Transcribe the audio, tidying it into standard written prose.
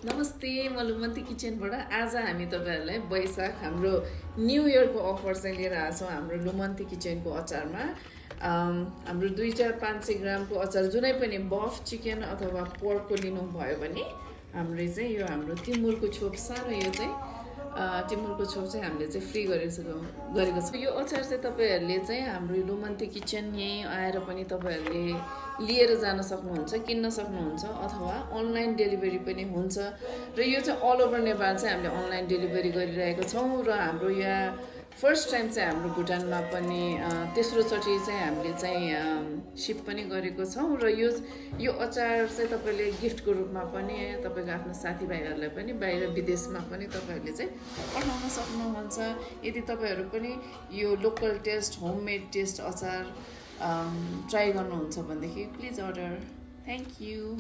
नमस्ते, म लुमन्ती किचनबाट आज हामी तपाईहरुलाई वैशाख हाम्रो न्यू इयरको अफर चाहिँ लिएर आएको छौँ हाम्रो लुमन्ती किचनको अचारमा। हाम्रो 2500 ग्रामको अचार जुनै पनि बफ चिकन अथवा पोर्कको लिनु भयो भने हाम्रो चाहिँ यो हाम्रो टिमुरको छोप सानो यो चाहिँ टिमुरको छोप चाहिँ हामीले चाहिँ फ्री गरेको छ। यो अचार चाहिँ तपाईहरुले चाहिँ हाम्रो लुमन्ती किचन यही आएर पनि तपाईहरुले लिएर जान सक्नुहुन्छ, किन्न सक्नुहुन्छ अथवा अनलाइन डेलिभरी पनि हुन्छ र यो चाहिँ अल ओभर नेपाल चाहिँ हामीले अनलाइन डेलिभरी गरिरहेको छौँ र हाम्रो यहाँ फर्स्ट टाइम चाहिँ हाम्रो भुटानमा पनि तेस्रोचोटि चाहिँ हामीले चाहिँ सिप पनि गरेको छौँ र यो अचार चाहिँ तपाईले गिफ्टको रूपमा पनि तपाईको आफ्नो साथीभाइहरूलाई पनि बाहिर विदेशमा पनि तपाईहरुले चाहिँ पठाउन सक्नुहुन्छ। यदि तपाईहरु पनि यो लोकल टेस्ट होममेड टेस्ट अचार ट्राई गर्नुहुन्छ भनेदेखि प्लिज अर्डर। Thank you.